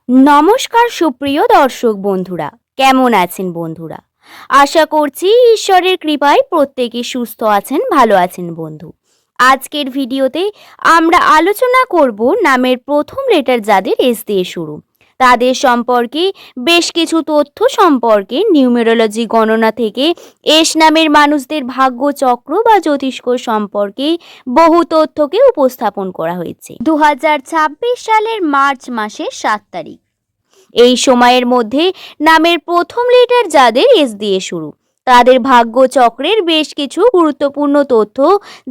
নমস্কার সুপ্রিয় দর্শক বন্ধুরা, কেমন আছেন বন্ধুরা? আশা করছি ঈশ্বরের কৃপায় প্রত্যেকে সুস্থ আছেন, ভালো আছেন বন্ধু। আজকের ভিডিওতে আমরা আলোচনা করব নামের প্রথম লেটার যাদের এস দিয়ে শুরু, তাদের সম্পর্কে বেশ কিছু তথ্য সম্পর্কে নিউমেরোলজি গণনা থেকে এস নামের মানুষদের ভাগ্য চক্র বা জ্যোতিষ্ক সম্পর্কে বহু তথ্যকে উপস্থাপন করা হয়েছে। 2026 সালের মার্চ মাসের 7 তারিখ। এই সময়ের মধ্যে নামের প্রথম লেটার যাদের এস দিয়ে শুরু, তাদের ভাগ্য চক্রের বেশ কিছু গুরুত্বপূর্ণ তথ্য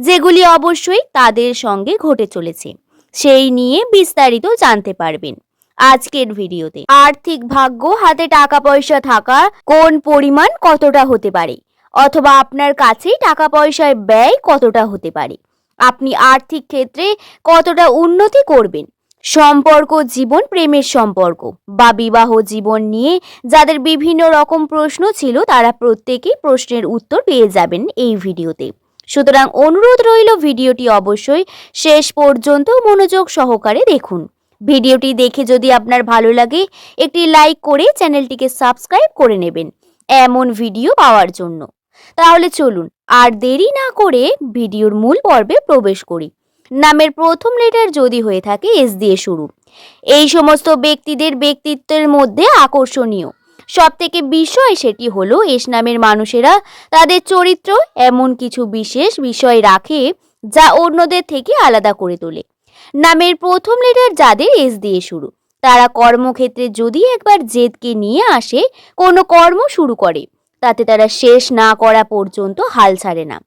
যেগুলি অবশ্যই তাদের সঙ্গে ঘটে চলেছে, সেই নিয়ে বিস্তারিত জানতে পারবেন আজকের ভিডিওতে। আর্থিক ভাগ্য, হাতে টাকা পয়সা থাকা কোন পরিমাণ কতটা হতে পারে, অথবা আপনার কাছেই টাকা পয়সায় ব্যয় কতটা হতে পারে, আপনি আর্থিক ক্ষেত্রে কতটা উন্নতি করবেন, সম্পর্ক জীবন, প্রেমের সম্পর্ক বা বিবাহ জীবন নিয়ে যাদের বিভিন্ন রকম প্রশ্ন ছিল তারা প্রত্যেকেই প্রশ্নের উত্তর পেয়ে যাবেন এই ভিডিওতে। সুতরাং অনুরোধ রইল ভিডিওটি অবশ্যই শেষ পর্যন্ত মনোযোগ সহকারে দেখুন। ভিডিওটি দেখে যদি আপনার ভালো লাগে একটি লাইক করে চ্যানেলটিকে সাবস্ক্রাইব করে নেবেন এমন ভিডিও পাওয়ার জন্য। তাহলে চলুন আর দেরি না করে ভিডিওর মূল পর্বে প্রবেশ করি। নামের প্রথম লেটার যদি হয়ে থাকে এস দিয়ে শুরু, এই সমস্ত ব্যক্তিদের ব্যক্তিত্বের মধ্যে আকর্ষণীয় সবথেকে বিষয় সেটি হলো এস নামের মানুষেরা তাদের চরিত্র এমন কিছু বিশেষ বিষয় রাখে যা অন্যদের থেকে আলাদা করে তোলে। নামের প্রথম লেটার যাদের এস দিয়ে শুরু, তারা কর্মক্ষেত্রে যদি একবার জেদকে নিয়ে আসে কোনো কর্ম শুরু করে, তাতে তারা শেষ না করা পর্যন্ত হাল ছাড়ে না।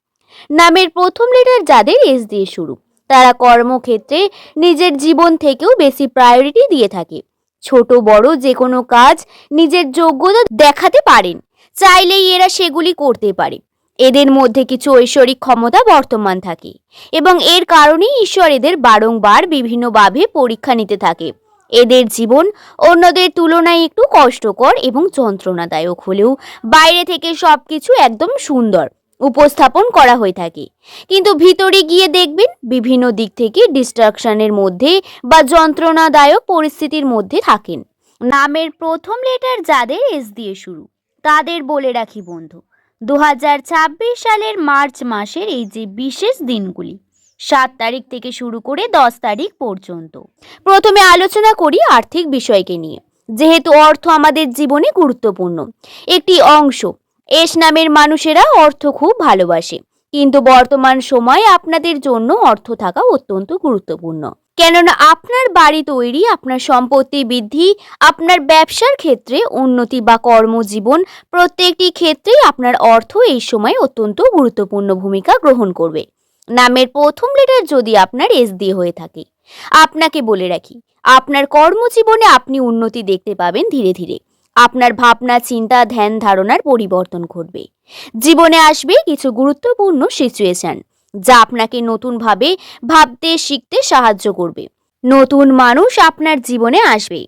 নামের প্রথম লেটার যাদের এস দিয়ে শুরু, তারা কর্মক্ষেত্রে নিজের জীবন থেকেও বেশি প্রায়োরিটি দিয়ে থাকে। ছোট বড় যে কোনো কাজ নিজের যোগ্যতা দেখাতে পারেন, চাইলেই এরা সেগুলি করতে পারে। এদের মধ্যে কিছু ঐশ্বরিক ক্ষমতা বর্তমান থাকে এবং এর কারণেই ঈশ্বর এদের বারংবার বিভিন্নভাবে পরীক্ষা নিতে থাকে। এদের জীবন অন্যদের তুলনায় একটু কষ্টকর এবং যন্ত্রণাদায়ক হলেও বাইরে থেকে সবকিছু একদম সুন্দর উপস্থাপন করা হয়ে থাকে, কিন্তু ভিতরে গিয়ে দেখবেন বিভিন্ন দিক থেকে ডিস্ট্রাকশনের মধ্যে বা যন্ত্রণাদায়ক পরিস্থিতির মধ্যে থাকেন। নামের প্রথম লেটার যাদের এস দিয়ে শুরু, তাদের বলে রাখি বন্ধু, 2026 সালের মার্চ মাসের এই যে বিশেষ দিনগুলি 7 তারিখ থেকে শুরু করে 10 তারিখ পর্যন্ত। প্রথমে আলোচনা করি আর্থিক বিষয়কে নিয়ে, যেহেতু অর্থ আমাদের জীবনে গুরুত্বপূর্ণ একটি অংশ। এস নামের মানুষেরা অর্থ খুব ভালোবাসে, কিন্তু বর্তমান সময়ে আপনাদের জন্য অর্থ থাকা অত্যন্ত গুরুত্বপূর্ণ, কেননা আপনার বাড়ি তৈরি, আপনার সম্পত্তি বৃদ্ধি, আপনার ব্যবসার ক্ষেত্রে উন্নতি বা কর্মজীবন প্রত্যেকটি ক্ষেত্রেই আপনার অর্থ এই সময় অত্যন্ত গুরুত্বপূর্ণ ভূমিকা গ্রহণ করবে। নামের প্রথম লেটার যদি আপনার এস দিয়ে হয়ে থাকে, আপনাকে বলে রাখি আপনার কর্মজীবনে আপনি উন্নতি দেখতে পাবেন ধীরে ধীরে। আপনার ভাবনা চিন্তা ধ্যান ধারণার পরিবর্তন ঘটবে। জীবনে আসবে কিছু গুরুত্বপূর্ণ সিচুয়েশন যা আপনাকে নতুনভাবে ভাবতে শিখতে সাহায্য করবে। নতুন মানুষ আপনার জীবনে আসবে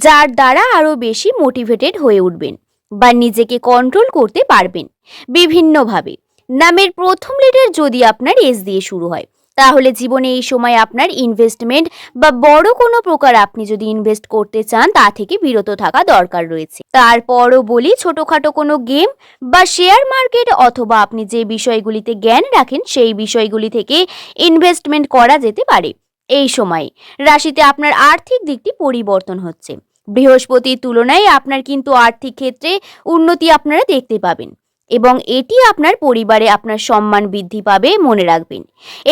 যার দ্বারা আরো বেশি মোটিভেটেড হয়ে উঠবেন বা নিজেকে কন্ট্রোল করতে পারবেন বিভিন্নভাবে। নামের প্রথম লেটার যদি আপনার এস দিয়ে শুরু হয়, তাহলে জীবনে এই সময় আপনার ইনভেস্টমেন্ট বা বড় কোনো প্রকার আপনি যদি ইনভেস্ট করতে চান তা থেকে বিরত থাকা দরকার রয়েছে। তারপরও বলি ছোটখাটো কোনো গেম বা শেয়ার মার্কেট অথবা আপনি যে বিষয়গুলিতে জ্ঞান রাখেন সেই বিষয়গুলি থেকে ইনভেস্টমেন্ট করা যেতে পারে। এই সময়ে রাশিতে আপনার আর্থিক দিকটি পরিবর্তন হচ্ছে। বৃহস্পতির তুলনায় আপনার কিন্তু আর্থিক ক্ষেত্রে উন্নতি আপনারা দেখতে পাবেন এবং এটি আপনার পরিবারে আপনার সম্মান বৃদ্ধি পাবে। মনে রাখবেন,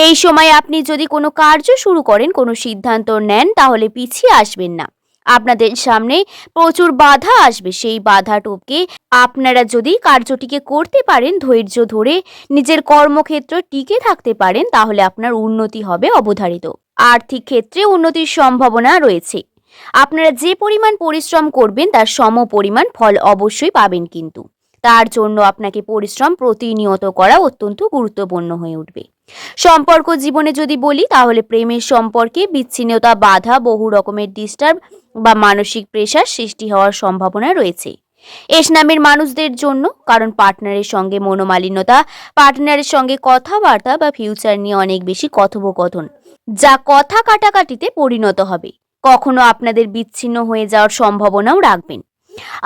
এই সময় আপনি যদি কোনো কার্য শুরু করেন, কোনো সিদ্ধান্ত নেন, তাহলে পিছিয়ে আসবেন না। আপনাদের সামনে প্রচুর বাধা আসবে, সেই বাধা টপকে আপনারা যদি কার্যটিকে করতে পারেন, ধৈর্য ধরে নিজের কর্মক্ষেত্র টিকে থাকতে পারেন, তাহলে আপনার উন্নতি হবে অবধারিত। আর্থিক ক্ষেত্রে উন্নতির সম্ভাবনা রয়েছে। আপনারা যে পরিমাণ পরিশ্রম করবেন তার সম পরিমাণ ফল অবশ্যই পাবেন, কিন্তু তার জন্য আপনাকে পরিশ্রম প্রতিনিয়ত করা অত্যন্ত গুরুত্বপূর্ণ হয়ে উঠবে। সম্পর্ক জীবনে যদি বলি, তাহলে প্রেমের সম্পর্কে বিচ্ছিন্নতা, বাধা, বহু রকমের ডিস্টার্ব বা মানসিক প্রেশার সৃষ্টি হওয়ার সম্ভাবনা রয়েছে এস নামের মানুষদের জন্য, কারণ পার্টনারের সঙ্গে মনোমালিন্যতা, পার্টনারের সঙ্গে কথাবার্তা বা ফিউচার নিয়ে অনেক বেশি কথোপকথন, যা কথা কাটাকাটিতে পরিণত হবে। কখনো আপনাদের বিচ্ছিন্ন হয়ে যাওয়ার সম্ভাবনাও রাখবেন।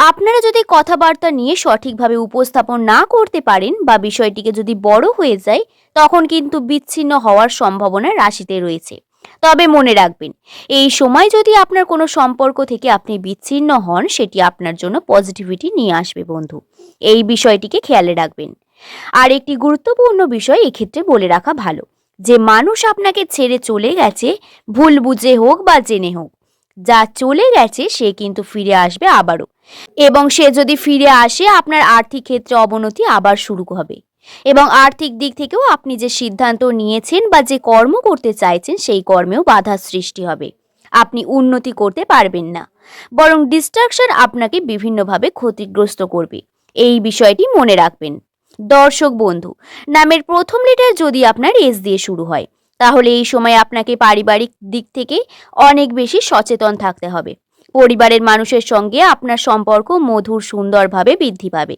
আপনারা যদি কথাবার্তা নিয়ে সঠিকভাবে উপস্থাপন না করতে পারেন বা বিষয়টিকে যদি বড় হয়ে যায়, তখন কিন্তু বিচ্ছিন্ন হওয়ার সম্ভাবনা রাশিতে রয়েছে। তবে মনে রাখবেন, এই সময় যদি আপনার কোনো সম্পর্ক থেকে আপনি বিচ্ছিন্ন হন, সেটি আপনার জন্য পজিটিভিটি নিয়ে আসবে বন্ধু। এই বিষয়টিকে খেয়ালে রাখবেন। আর একটি গুরুত্বপূর্ণ বিষয় এক্ষেত্রে বলে রাখা ভালো, যে মানুষ আপনাকে ছেড়ে চলে গেছে, ভুল বুঝে হোক বা জেনে হোক, যা চলে গেছে সে কিন্তু ফিরে আসবে আবারও। এবং সে যদি ফিরে আসে, আপনার আর্থিক ক্ষেত্রে অবনতি আবার শুরু হবে। এবং আর্থিক দিক থেকেও আপনি যে সিদ্ধান্ত নিয়েছেন বা যে কর্ম করতে চাইছেন, সেই কর্মেও বাধার সৃষ্টি হবে। আপনি উন্নতি করতে পারবেন না, বরং ডিস্ট্রাকশন আপনাকে বিভিন্নভাবে ক্ষতিগ্রস্ত করবে। এই বিষয়টি মনে রাখবেন। দর্শক বন্ধু, নামের প্রথম লেটার যদি আপনার এস দিয়ে শুরু হয়, তাহলে এই সময় আপনাকে পারিবারিক দিক থেকে অনেক বেশি সচেতন থাকতে হবে। পরিবারের মানুষের সঙ্গে আপনার সম্পর্ক মধুর সুন্দরভাবে বৃদ্ধি পাবে,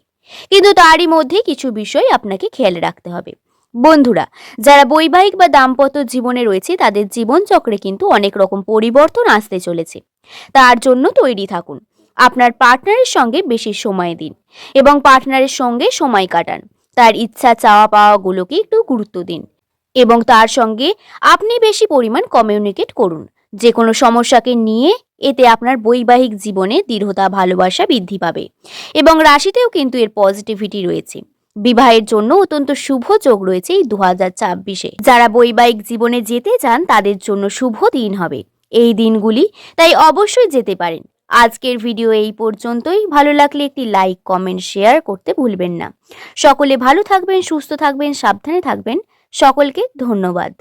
কিন্তু তারই মধ্যে কিছু বিষয় আপনাকে খেয়াল রাখতে হবে। বন্ধুরা, যারা বৈবাহিক বা দাম্পত্য জীবনে রয়েছে, তাদের জীবনচক্রে কিন্তু অনেক রকম পরিবর্তন আসতে চলেছে। তার জন্য তৈরি থাকুন। আপনার পার্টনারের সঙ্গে বেশি সময় দিন এবং পার্টনারের সঙ্গে সময় কাটান। তার ইচ্ছা চাওয়া পাওয়াগুলোকে একটু গুরুত্ব দিন এবং তার সঙ্গে আপনি বেশি পরিমাণ কমিউনিকেট করুন যে কোনো সমস্যাকে নিয়ে। এতে আপনার বৈবাহিক জীবনে দৃঢ়তা, ভালোবাসা বৃদ্ধি পাবে এবং রাশিতেও কিন্তু এর পজিটিভিটি রয়েছে। বিবাহের জন্য অত্যন্ত শুভ যোগ রয়েছে এই 2026-এ। যারা বৈবাহিক জীবনে যেতে চান, তাদের জন্য শুভ দিন হবে এই দিনগুলি, তাই অবশ্যই যেতে পারেন। আজকের ভিডিও এই পর্যন্তই। ভালো লাগলে একটি লাইক, কমেন্ট, শেয়ার করতে ভুলবেন না। সকলে ভালো থাকবেন, সুস্থ থাকবেন, সাবধানে থাকবেন। সকলকে ধন্যবাদ।